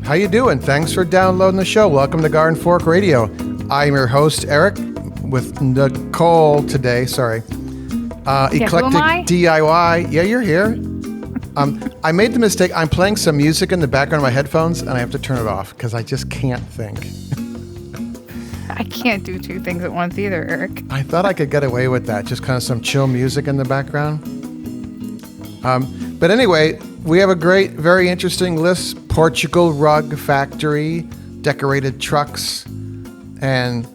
How you doing? Thanks for downloading the show. Welcome to Garden Fork Radio. I'm your host, Eric, with Nicole today. Sorry. Eclectic who am I? DIY. Yeah, you're here. I made the mistake. I'm playing some music in the background of my headphones, and I have to turn it off because I just can't think. I can't do two things at once either, Eric. I thought I could get away with that, just kind of some chill music in the background. But anyway, we have a great, very interesting list. Portugal rug factory, decorated trucks, and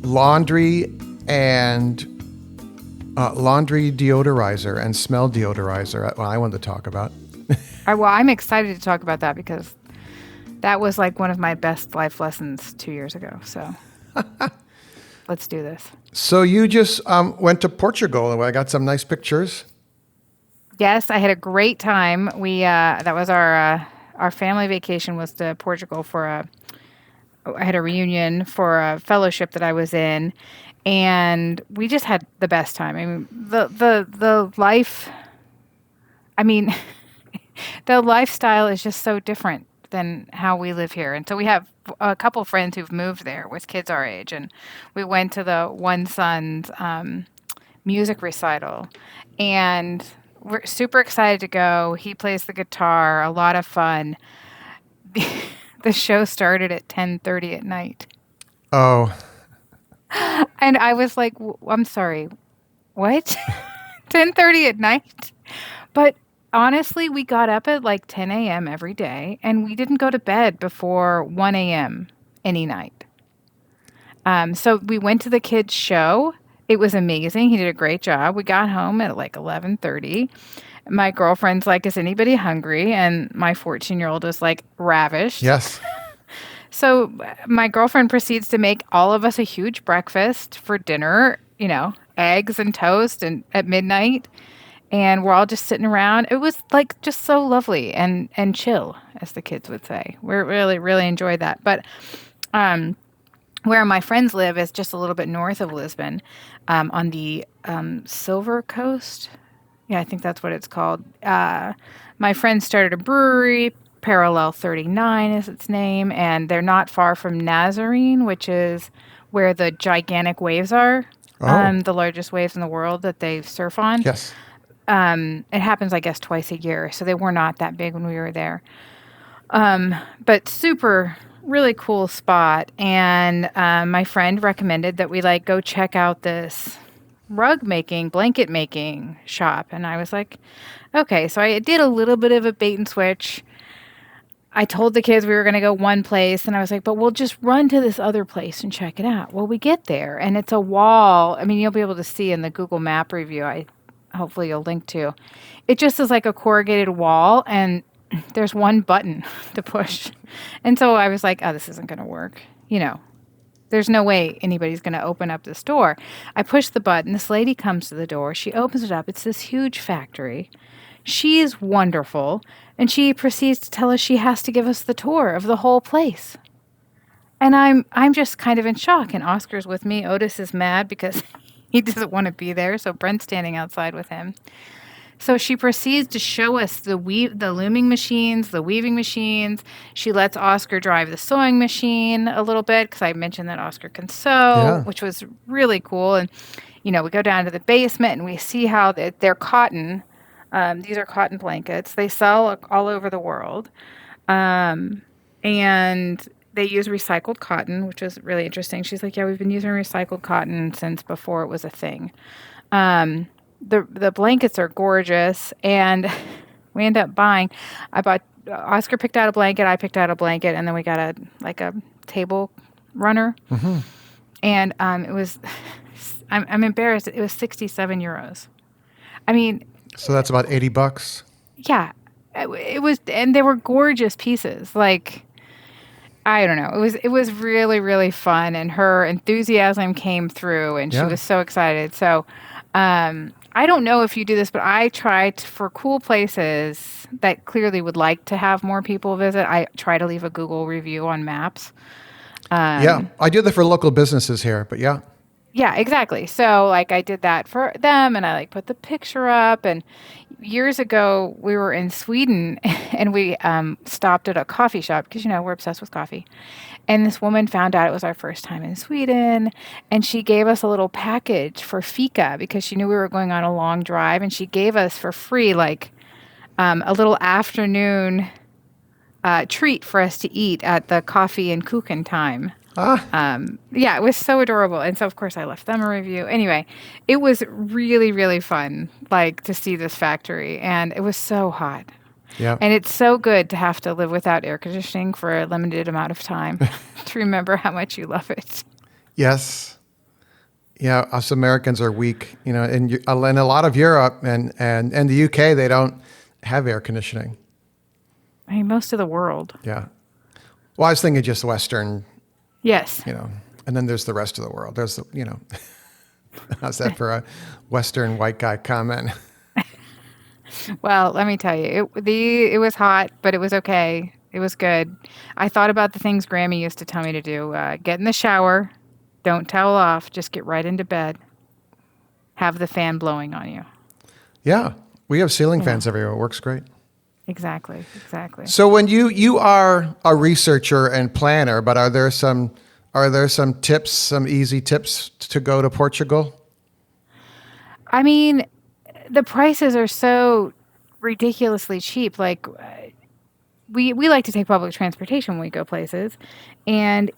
laundry deodorizer and smell deodorizer. Well, I wanted to talk about. Well, I'm excited to talk about that because that was like one of my best life lessons 2 years ago. So let's do this. So you just went to Portugal, and I got some nice pictures. Yes, I had a great time. We that was our family vacation was to Portugal for I had a reunion for a fellowship that I was in, and we just had the best time. I mean, the life. I mean, the lifestyle is just so different than how we live here. And so we have a couple of friends who've moved there with kids our age, and we went to the one son's music recital, and we're super excited to go. He plays the guitar, a lot of fun. The show started at 10:30 at night. Oh. And I was like, I'm sorry, what? 10:30 at night? But honestly, we got up at like 10 a.m. every day, and we didn't go to bed before 1 a.m. any night. So we went to the kids' show. It was amazing. He did a great job. We got home at like 11:30. My girlfriend's like, is anybody hungry? And my 14-year-old was like, ravished. Yes. So my girlfriend proceeds to make all of us a huge breakfast for dinner, eggs and toast and at midnight. And we're all just sitting around. It was like just so lovely and chill, as the kids would say. We really, really enjoyed that. But where my friends live is just a little bit north of Lisbon, on the Silver Coast. Yeah, I think that's what it's called. My friends started a brewery, Parallel 39 is its name, and they're not far from Nazarene, which is where the gigantic waves are, the largest waves in the world that they surf on. Yes. It happens, I guess, twice a year, so they were not that big when we were there. But super, really cool spot. And my friend recommended that we go check out this rug making, blanket making shop. And I was like, okay. So I did a little bit of a bait and switch. I told the kids we were going to go one place, and I was like, but we'll just run to this other place and check it out. Well, we get there, and it's a wall. I mean, you'll be able to see in the Google Map review. Hopefully you'll link to. It just is like a corrugated wall, and there's one button to push. And so I was like, oh, this isn't going to work. There's no way anybody's going to open up this door. I push the button. This lady comes to the door. She opens it up. It's this huge factory. She is wonderful. And she proceeds to tell us she has to give us the tour of the whole place. And I'm just kind of in shock. And Oscar's with me. Otis is mad because he doesn't want to be there. So Brent's standing outside with him. So she proceeds to show us the looming machines, the weaving machines. She lets Oscar drive the sewing machine a little bit because I mentioned that Oscar can sew, which was really cool. And, we go down to the basement and we see how they're cotton. These are cotton blankets. They sell all over the world. And they use recycled cotton, which is really interesting. She's like, yeah, we've been using recycled cotton since before it was a thing. The blankets are gorgeous, and we end up buying. Oscar picked out a blanket, I picked out a blanket, and then we got a table runner. Mm-hmm. And it was, I'm embarrassed. It was 67 euros. I mean, so that's about $80. Yeah, it was, and they were gorgeous pieces. Like, I don't know. It was really, really fun, and her enthusiasm came through, and she was so excited. So, I don't know if you do this, but I try for cool places that clearly would like to have more people visit. I try to leave a Google review on maps. I do that for local businesses here, but yeah. Yeah, exactly. So like I did that for them and I like put the picture up. And years ago we were in Sweden and we stopped at a coffee shop because, we're obsessed with coffee. And this woman found out it was our first time in Sweden and she gave us a little package for fika because she knew we were going on a long drive. And she gave us for free like a little afternoon treat for us to eat at the coffee and kuchen time. Yeah, it was so adorable. And so, of course, I left them a review. Anyway, it was really, really fun, like, to see this factory. And it was so hot. Yeah. And it's so good to have to live without air conditioning for a limited amount of time to remember how much you love it. Yes. Yeah, us Americans are weak. In a lot of Europe and the UK, they don't have air conditioning. I mean, most of the world. Yeah. Well, I was thinking just Western. Yes. And then there's the rest of the world. There's how's that for a Western white guy comment? Well, let me tell you, it was hot, but it was okay. It was good. I thought about the things Grammy used to tell me to do. Get in the shower, don't towel off, just get right into bed. Have the fan blowing on you. Yeah. We have ceiling fans everywhere. It works great. Exactly. So when you are a researcher and planner, but are there some tips, some easy tips to go to Portugal? I mean, the prices are so ridiculously cheap. Like we like to take public transportation when we go places, and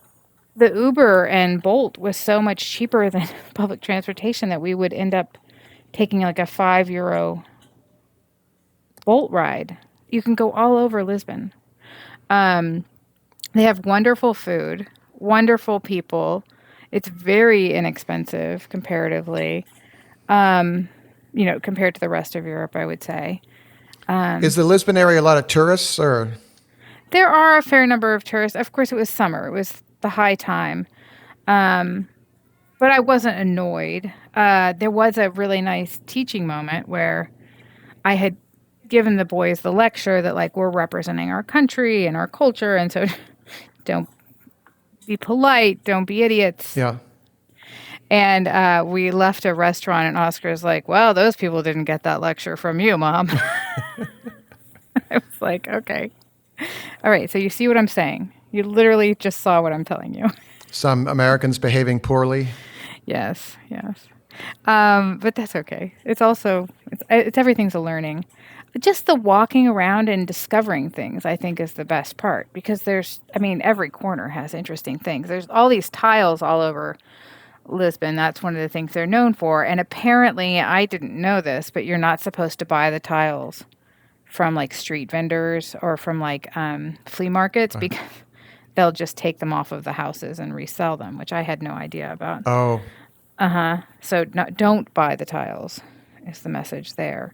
the Uber and Bolt was so much cheaper than public transportation that we would end up taking like a €5 Bolt ride. You can go all over Lisbon. They have wonderful food, wonderful people. It's very inexpensive comparatively, compared to the rest of Europe, I would say. Is the Lisbon area a lot of tourists or? There are a fair number of tourists. Of course, it was summer. It was the high time. But I wasn't annoyed. There was a really nice teaching moment where I had given the boys the lecture that like we're representing our country and our culture, and so don't be polite, don't be idiots. Yeah. And we left a restaurant, and Oscar's like, "Well, those people didn't get that lecture from you, Mom." I was like, "Okay, all right. So you see what I'm saying? You literally just saw what I'm telling you." Some Americans behaving poorly. Yes. But that's okay. It's also it's everything's a learning. Just the walking around and discovering things, I think, is the best part because every corner has interesting things. There's all these tiles all over Lisbon. That's one of the things they're known for. And apparently, I didn't know this, but you're not supposed to buy the tiles from like street vendors or from like flea markets because they'll just take them off of the houses and resell them, which I had no idea about. Oh. So don't buy the tiles is the message there.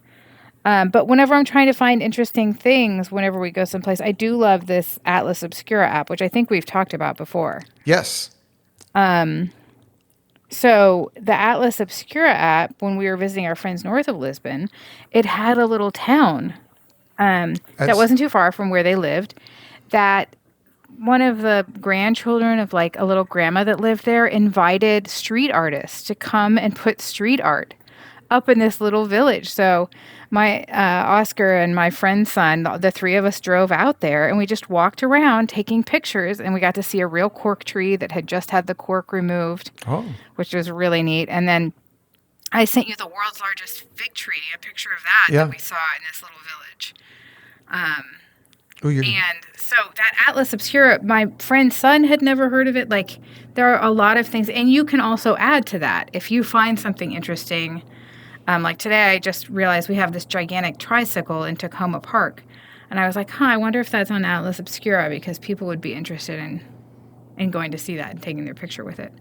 But whenever I'm trying to find interesting things, whenever we go someplace, I do love this Atlas Obscura app, which I think we've talked about before. Yes. So the Atlas Obscura app, when we were visiting our friends north of Lisbon, it had a little town that wasn't too far from where they lived, that one of the grandchildren of like a little grandma that lived there invited street artists to come and put street art up in this little village. So my Oscar and my friend's son, the three of us drove out there and we just walked around taking pictures, and we got to see a real cork tree that had just had the cork removed, which was really neat. And then I sent you the world's largest fig tree, a picture of that we saw in this little village. And so that Atlas Obscura, my friend's son had never heard of it. Like, there are a lot of things. And you can also add to that. If you find something interesting, like today I just realized we have this gigantic tricycle in Tacoma Park. And I was like, I wonder if that's on Atlas Obscura because people would be interested in going to see that and taking their picture with it.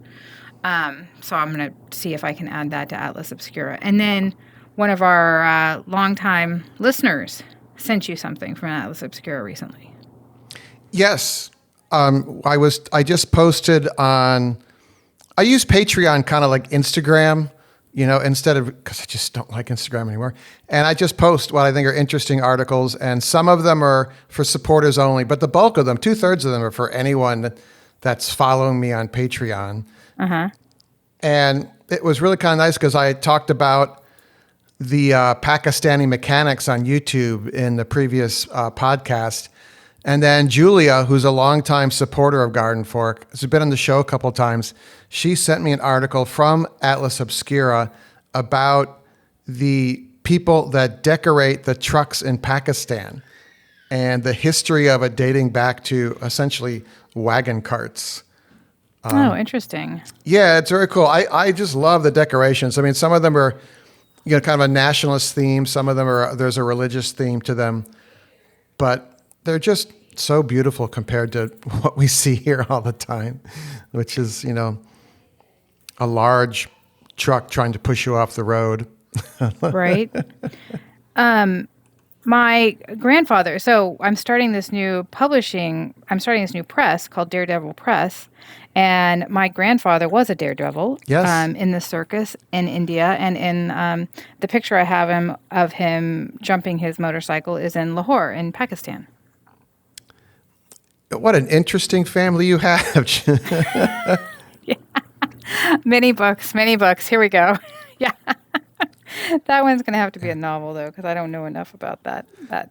So I'm going to see if I can add that to Atlas Obscura. And then one of our longtime listeners sent you something from Atlas Obscura recently. Yes. I just posted on, I use Patreon kind of like Instagram, instead of, because I just don't like Instagram anymore. And I just post what I think are interesting articles, and some of them are for supporters only, but the bulk of them, 2/3 of them are for anyone that's following me on Patreon. And it was really kind of nice because I talked about the Pakistani mechanics on YouTube in the previous podcast. And then Julia, who's a longtime supporter of Garden Fork, has been on the show a couple of times. She sent me an article from Atlas Obscura about the people that decorate the trucks in Pakistan and the history of it dating back to essentially wagon carts. Oh, interesting. Yeah, it's very cool. I just love the decorations. I mean, some of them are, kind of a nationalist theme. Some of them there's a religious theme to them, but they're just so beautiful compared to what we see here all the time, which is, a large truck trying to push you off the road. Right. My grandfather, so I'm starting this new press called Daredevil Press. And my grandfather was a daredevil. Yes. In the circus in India. And in the picture I have of him jumping his motorcycle is in Lahore in Pakistan. What an interesting family you have. Yeah. Many books. Here we go. Yeah. That one's going to have to be a novel, though, because I don't know enough about that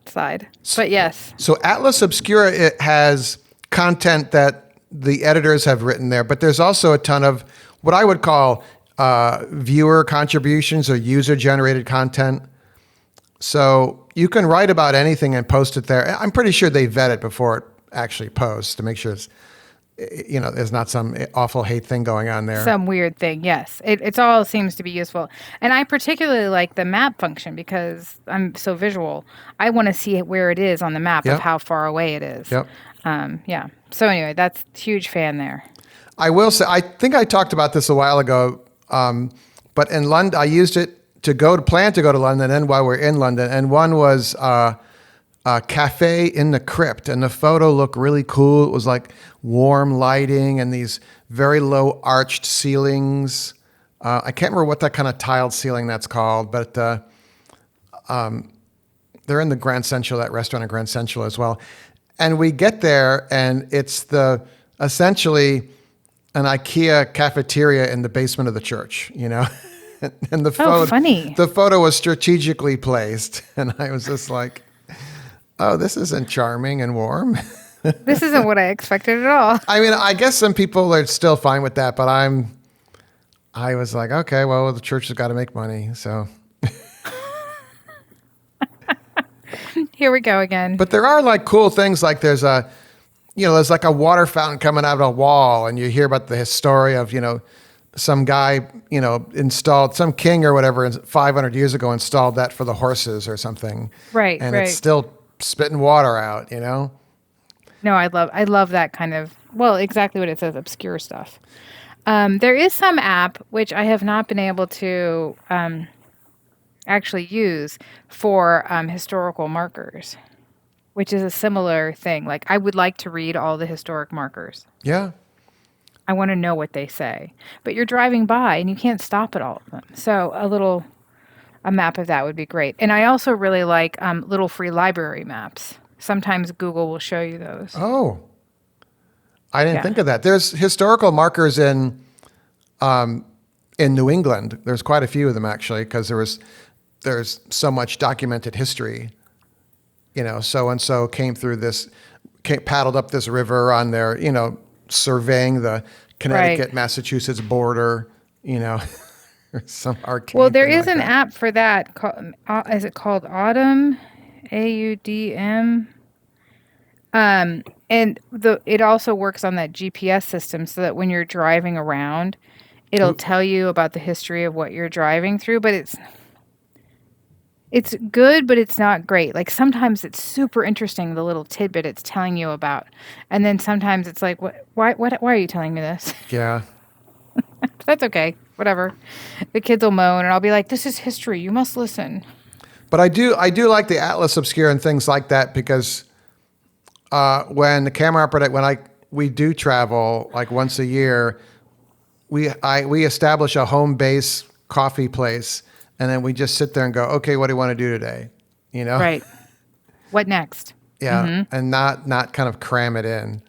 side. But yes. So Atlas Obscura, it has content that the editors have written there, but there's also a ton of what I would call viewer contributions or user-generated content. So you can write about anything and post it there. I'm pretty sure they vet it before it actually posts to make sure it's, there's not some awful hate thing going on there. Some weird thing, yes. It all seems to be useful. And I particularly like the map function because I'm so visual. I want to see where it is on the map of how far away it is. Yep. Yeah. So anyway, that's huge fan there. I will say, I think I talked about this a while ago, but in London, I used it plan to go to London and while we're in London. And one was a cafe in the crypt, and the photo looked really cool. It was like warm lighting and these very low arched ceilings. I can't remember what that kind of tiled ceiling that's called, but they're in the Grand Central, that restaurant in Grand Central as well. And we get there, and it's essentially an IKEA cafeteria in the basement of the church, And the photo, funny. The photo was strategically placed, and I was just like, "Oh, this isn't charming and warm." This isn't what I expected at all. I mean, I guess some people are still fine with that, but I was like, okay, well, the church has got to make money, so. Here we go again. But there are like cool things, like there's like a water fountain coming out of a wall, and you hear about the story of, some guy, installed, some king or whatever 500 years ago installed that for the horses or something. Right, and right. it's still spitting water out, No, I love that kind of, exactly what it says, obscure stuff. There is some app which I have not been able to actually use for historical markers, which is a similar thing. Like, I would like to read all the historic markers. Yeah. I want to know what they say. But you're driving by and you can't stop at all of them. So a map of that would be great. And I also really like little free library maps. Sometimes Google will show you those. Oh, I didn't think of that. There's historical markers in New England. There's quite a few of them actually, because there's so much documented history. So and so came through paddled up this river on their, surveying the Connecticut Massachusetts border. Some arcane. Well, there is like an that. app for that. Is it called Autumn? AUDM. And it also works on that GPS system, so that when you're driving around, it'll tell you about the history of what you're driving through. But it's good, but it's not great. Like, sometimes it's super interesting, the little tidbit it's telling you about, and then sometimes it's like, why are you telling me this? Yeah. That's okay. Whatever. The kids will moan, and I'll be like, this is history. You must listen. But I do like the Atlas Obscura and things like that, because when the camera operator, we do travel like once a year, we establish a home base coffee place, and then we just sit there and go, okay, what do you want to do today? Right. What next? Yeah, and not kind of cram it in.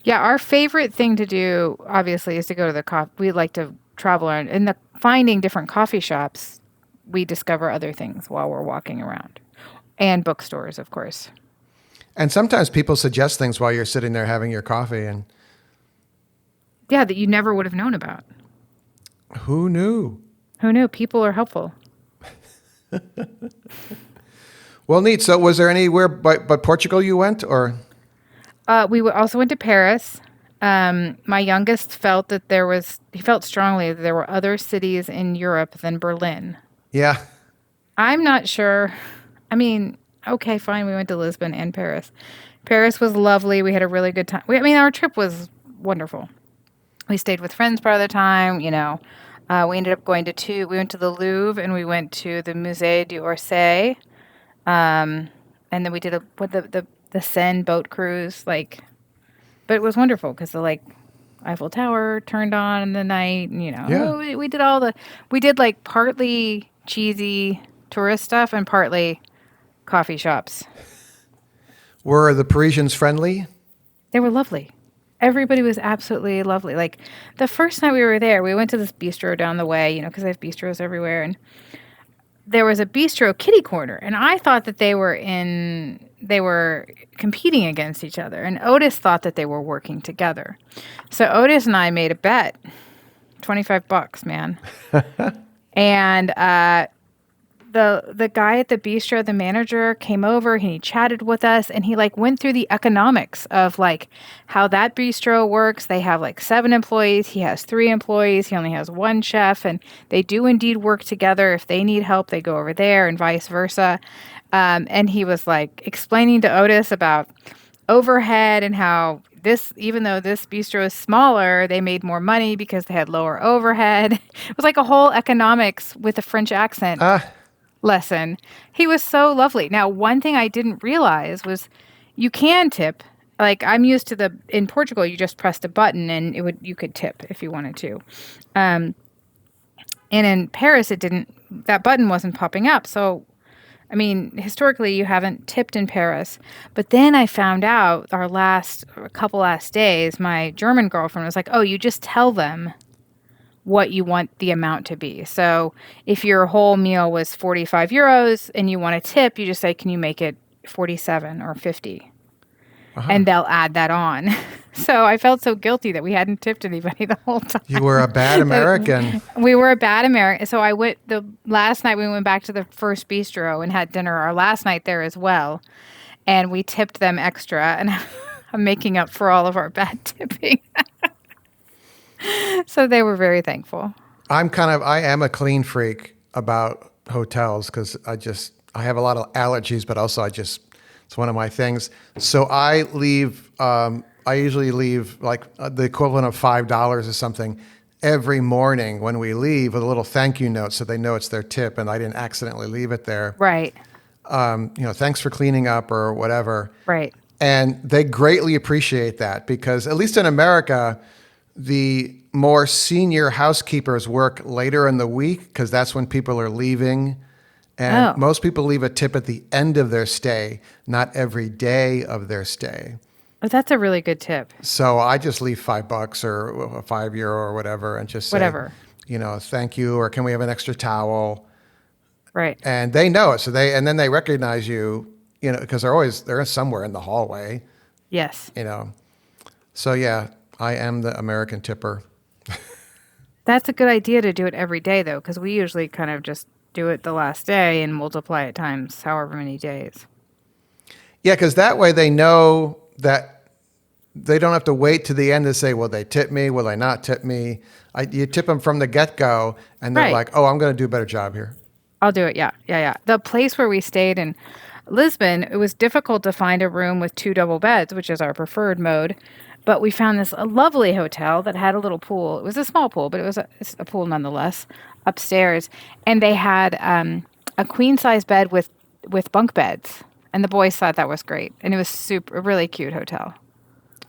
Yeah, our favorite thing to do, obviously, is to go to the coffee. We like to travel around. In the finding different coffee shops, we discover other things while we're walking around. And bookstores, of course. And sometimes people suggest things while you're sitting there having your coffee, and Yeah, that you never would have known about. who knew? Who knew? People are helpful. Well, neat. So was there anywhere but Portugal you went, or? Also went to Paris. My youngest felt that he felt strongly that there were other cities in Europe than Berlin. Yeah. I'm not sure. I mean, okay, fine. We went to Lisbon and Paris. Paris was lovely. We had a really good time. Our trip was wonderful. We stayed with friends part of the time, We ended up we went to the Louvre and we went to the Musée d'Orsay. And then we did the Seine boat cruise, but it was wonderful because the Eiffel Tower turned on in the night. Yeah. We did partly cheesy tourist stuff and partly coffee shops. Were the Parisians friendly? They were lovely. Everybody was absolutely lovely. The first night we were there, we went to this bistro down the way, because they have bistros everywhere, and there was a bistro kitty corner, and I thought that they were competing against each other, and Otis thought that they were working together. So Otis and I made a bet, $25, man. And the guy at the bistro, the manager, came over, he chatted with us, and he went through the economics of how that bistro works. They have 7 employees. He has 3 employees. He only has 1 chef, and they do indeed work together. If they need help, they go over there and vice versa. And he was explaining to Otis about overhead and how even though this bistro is smaller, they made more money because they had lower overhead. It was a whole economics with a French accent lesson. He was so lovely. Now, one thing I didn't realize was you can tip. I'm used to in Portugal, you just pressed a button and you could tip if you wanted to. And in Paris, that button wasn't popping up. So, historically, you haven't tipped in Paris. But then I found out a couple last days, my German girlfriend was like, oh, you just tell them what you want the amount to be. So if your whole meal was 45 euros and you want a tip, you just say, can you make it 47 or 50? Uh-huh. And they'll add that on. So I felt so guilty that we hadn't tipped anybody the whole time. You were a bad American. We were a bad American. So the last night we went back to the first bistro and had dinner our last night there as well. And we tipped them extra. And I'm making up for all of our bad tipping. So they were very thankful. I am a clean freak about hotels because I have a lot of allergies, but also it's one of my things. So I usually leave the equivalent of $5 or something every morning when we leave with a little thank you note so they know it's their tip and I didn't accidentally leave it there. Right. Thanks for cleaning up or whatever. Right. And they greatly appreciate that because at least in America, the more senior housekeepers work later in the week because that's when people are leaving. And most people leave a tip at the end of their stay, not every day of their stay. Oh, that's a really good tip. So I just leave $5 or €5 or whatever and just say, whatever. Thank you, or can we have an extra towel? Right. And they know it. And then they recognize you, because they're somewhere in the hallway. Yes. So yeah, I am the American tipper. That's a good idea to do it every day, though, because we usually kind of just do it the last day and multiply it times however many days. Yeah, because that way they know that they don't have to wait to the end to say, will they tip me? Will they not tip me? You tip them from the get-go, and they're like, oh, I'm going to do a better job here. I'll do it, yeah. The place where we stayed in Lisbon, it was difficult to find a room with 2 double beds, which is our preferred mode. But we found a lovely hotel that had a little pool. It was a small pool, but it was a pool nonetheless upstairs. And they had a queen-size bed with bunk beds. And the boys thought that was great. And it was a really cute hotel.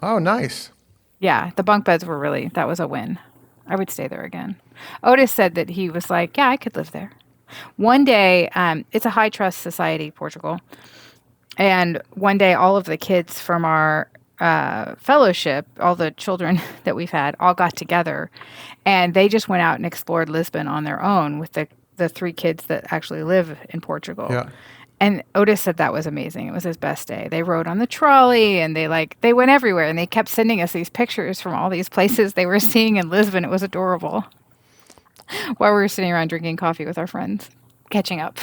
Oh, nice. Yeah, the bunk beds that was a win. I would stay there again. Otis said that he was like, yeah, I could live there. One day, it's a high-trust society, Portugal. And one day, all of the kids from our fellowship, all the children that we've had all got together, and they just went out and explored Lisbon on their own with the 3 kids that actually live in Portugal. Yeah. And Otis said that was amazing. It was his best day. They rode on the trolley and they went everywhere, and they kept sending us these pictures from all these places they were seeing in Lisbon. It was adorable. While we were sitting around drinking coffee with our friends, catching up.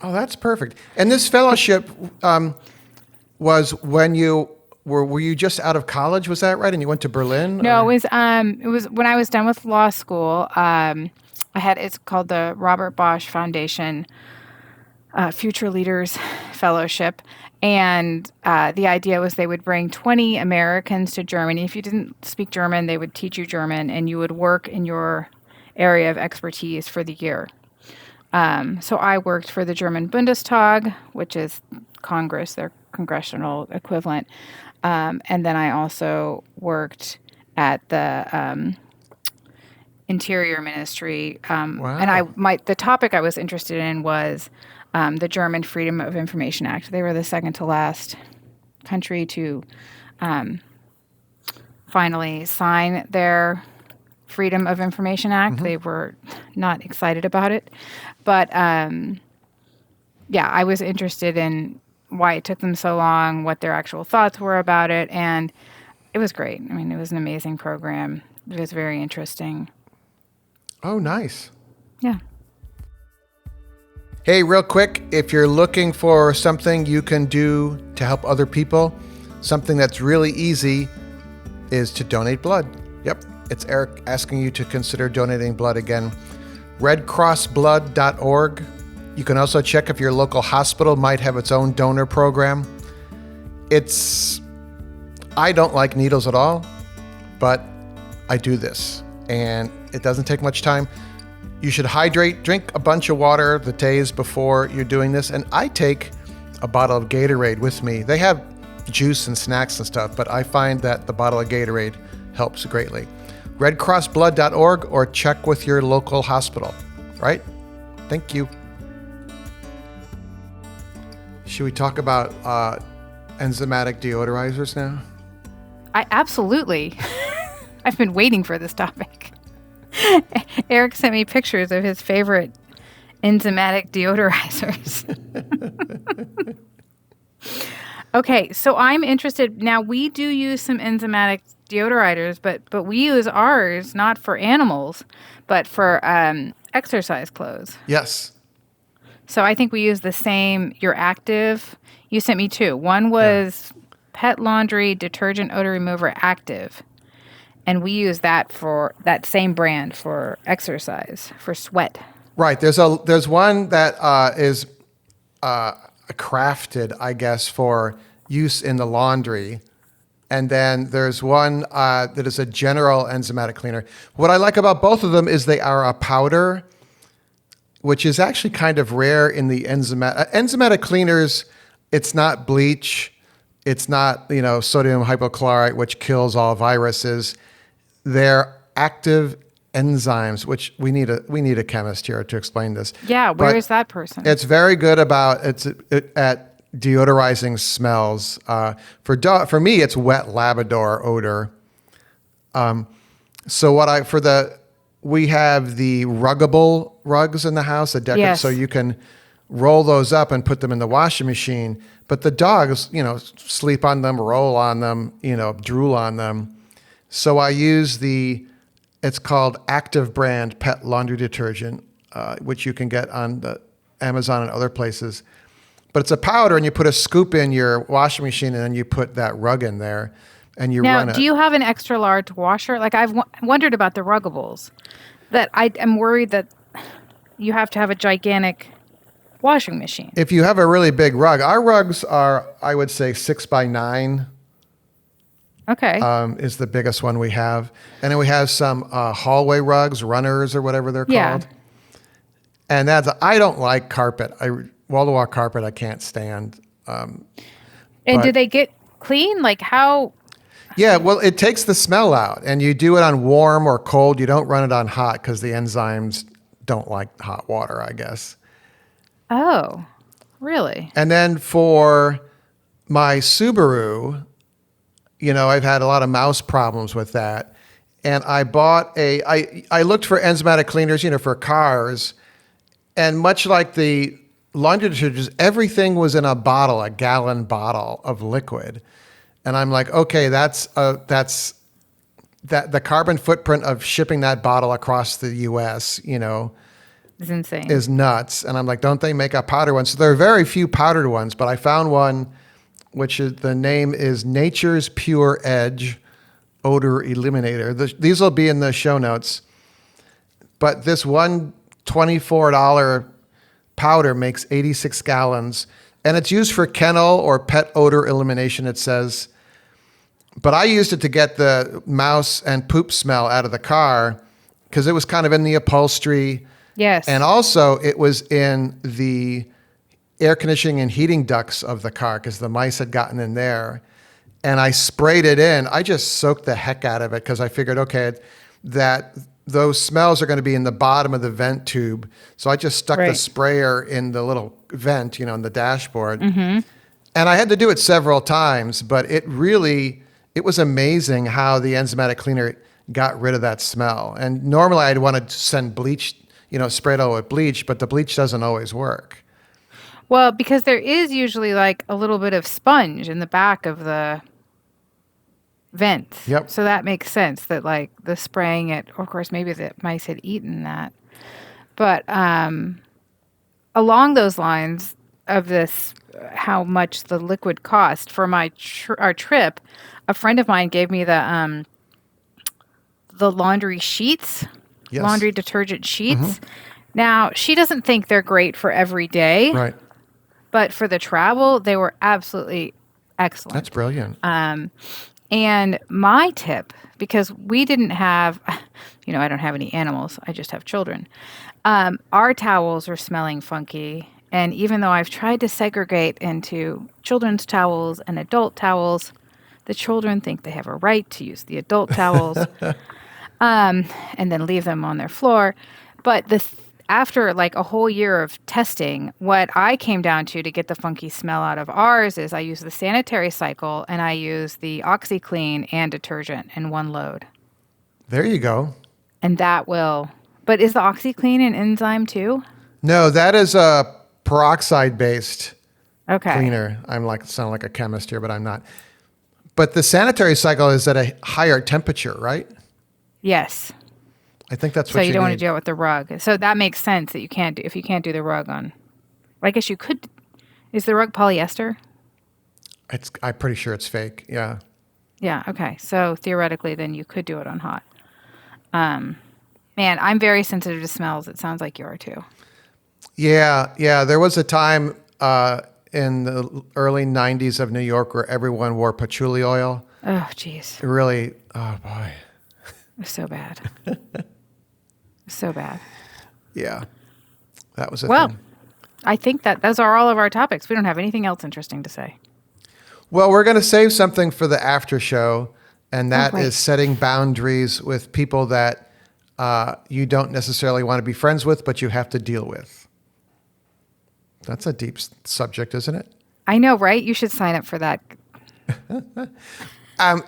Oh, that's perfect. And this fellowship was when were you just out of college? Was that right? And you went to Berlin? No, it was when I was done with law school. It's called the Robert Bosch Foundation Future Leaders Fellowship. And the idea was they would bring 20 Americans to Germany. If you didn't speak German, they would teach you German, and you would work in your area of expertise for the year. So I worked for the German Bundestag, which is Congress, their congressional equivalent. And then I also worked at the Interior Ministry. Wow. And the topic I was interested in was the German Freedom of Information Act. They were the second to last country to finally sign their Freedom of Information Act. They were not excited about it. But I was interested in why it took them so long, what their actual thoughts were about it, and it was great. I mean, it was an amazing program. It was very interesting. Oh, nice. Yeah. Hey, real quick, if you're looking for something you can do to help other people, something that's really easy is to donate blood. Yep, it's Eric asking you to consider donating blood again. redcrossblood.org. You can also check if your local hospital might have its own donor program. I don't like needles at all, but I do this, and it doesn't take much time. You should hydrate, drink a bunch of water the days before you're doing this, and I take a bottle of Gatorade with me. They have juice and snacks and stuff, but I find that the bottle of Gatorade helps greatly. redcrossblood.org, or check with your local hospital, right? Thank you. Should we talk about enzymatic deodorizers now? Absolutely. I've been waiting for this topic. Eric sent me pictures of his favorite enzymatic deodorizers. Okay, so I'm interested. Now, we do use some enzymatic deodorizers, but we use ours not for animals, but for exercise clothes. Yes. So I think we use the same. You're Active. You sent me 2. One was Pet Laundry Detergent Odor Remover Active. And we use that same brand for exercise, for sweat. Right. There's one that is crafted, I guess, for use in the laundry. And then there's one that is a general enzymatic cleaner. What I like about both of them is they are a powder, which is actually kind of rare in the enzymatic cleaners. It's not bleach. It's not, sodium hypochlorite, which kills all viruses. They're active enzymes, which we need a chemist here to explain this. Yeah, where is that person? It's very good at deodorizing smells. For me, it's wet Labrador odor. We have the ruggable rugs in the house, Yes. so you can roll those up and put them in the washing machine. But the dogs, sleep on them, roll on them, drool on them. So I use it's called Active brand pet laundry detergent, which you can get on the Amazon and other places. But it's a powder, and you put a scoop in your washing machine, and then you put that rug in there, and you run it. Now, do you have an extra large washer? Like, I've wondered about the ruggables. That I am worried that you have to have a gigantic washing machine. If you have a really big rug, our rugs are, I would say, 6x9. Okay. Is the biggest one we have. And then we have some hallway rugs, runners or whatever they're called. And I don't like carpet. Wall-to-wall carpet I can't stand. And do they get clean? Like how? Yeah, well, it takes the smell out. And you do it on warm or cold. You don't run it on hot because the enzymes don't like hot water, I guess. Oh, really? And then for my Subaru, I've had a lot of mouse problems with that. And I I looked for enzymatic cleaners, for cars. And much like the laundry detergents, everything was in a bottle, a gallon bottle of liquid. And I'm like, okay, that's the carbon footprint of shipping that bottle across the U.S., It's insane. is nuts. And I'm like, don't they make a powder one? So there are very few powdered ones, but I found one, which is the name is Nature's Pure Edge Odor Eliminator. These will be in the show notes. But this one $24 powder makes 86 gallons, and it's used for kennel or pet odor elimination, it says. But I used it to get the mouse and poop smell out of the car because it was kind of in the upholstery. Yes. And also it was in the air conditioning and heating ducts of the car because the mice had gotten in there. And I sprayed it in. I just soaked the heck out of it because I figured, okay, that those smells are going to be in the bottom of the vent tube. So I just stuck the sprayer in the little vent, in the dashboard. Mm-hmm. And I had to do it several times, but it was amazing how the enzymatic cleaner got rid of that smell. And normally I'd want to send bleach, spray it all with bleach, but the bleach doesn't always work. Well, because there is usually like a little bit of sponge in the back of the vent. Yep. So that makes sense that like the spraying it, of course, maybe the mice had eaten that. But along those lines of this, how much the liquid cost for our trip, a friend of mine gave me the laundry sheets, laundry detergent sheets. Mm-hmm. Now, she doesn't think they're great for every day. Right. But for the travel, they were absolutely excellent. That's brilliant. And my tip, because we didn't have, I don't have any animals. I just have children. Our towels are smelling funky. And even though I've tried to segregate into children's towels and adult towels, the children think they have a right to use the adult towels and then leave them on their floor. But after like a whole year of testing, what I came down to get the funky smell out of ours is I use the sanitary cycle and I use the OxyClean and detergent in one load. There you go. And that will, but is the OxyClean an enzyme too? No, that is a peroxide-based cleaner. Sound like a chemist here, but I'm not. But the sanitary cycle is at a higher temperature, right? Yes. I think that's what so you don't need. want to do it with the rug. So that makes sense that if you can't do the rug on. Well, I guess you could. Is the rug polyester? I'm pretty sure it's fake. Yeah. Yeah. Okay. So theoretically, then you could do it on hot. Man, I'm very sensitive to smells. It sounds like you are too. Yeah. There was a time in the early 90s of New York where everyone wore patchouli oil. Oh, geez. Really. Oh, boy. It was so bad. So bad. Yeah. That was a thing. I think that those are all of our topics. We don't have anything else interesting to say. Well, we're going to save something for the after show, and that is setting boundaries with people that you don't necessarily want to be friends with, but you have to deal with. That's a deep subject, isn't it? I know, right? You should sign up for that.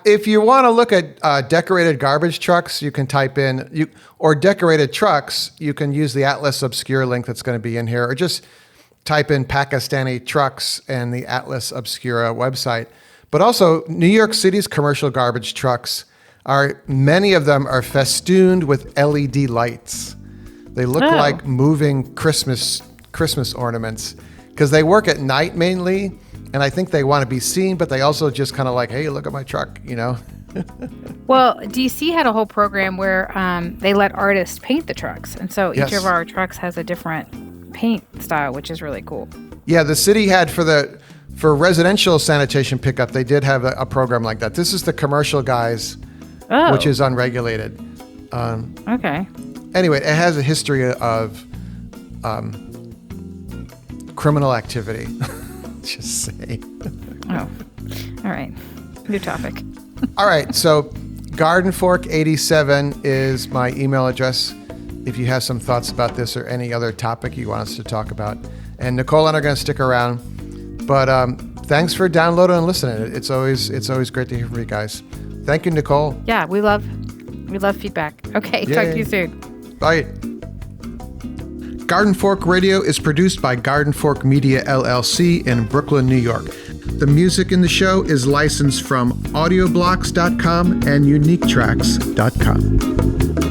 If you want to look at decorated garbage trucks, you can type in, or decorated trucks, you can use the Atlas Obscure link that's going to be in here, or just type in Pakistani trucks and the Atlas Obscura website. But also, New York City's commercial garbage trucks many of them are festooned with LED lights. They look like moving Christmas ornaments because they work at night mainly. And I think they want to be seen, but they also just kind of like, hey, look at my truck, Well, DC had a whole program where they let artists paint the trucks. And so each of our trucks has a different paint style, which is really cool. Yeah, the city had for residential sanitation pickup, they did have a program like that. This is the commercial guys, which is unregulated. Okay. Anyway, it has a history of criminal activity. Just say. Oh, all right. New topic. All right. So gardenfork87 is my email address if you have some thoughts about this or any other topic you want us to talk about. And Nicole and I are going to stick around. But thanks for downloading and listening. It's always great to hear from you guys. Thank you, Nicole. Yeah, we love feedback. Okay, Yay. talk to you soon. Bye. Garden Fork Radio is produced by Garden Fork Media LLC in Brooklyn, New York. The music in the show is licensed from audioblocks.com and uniquetracks.com.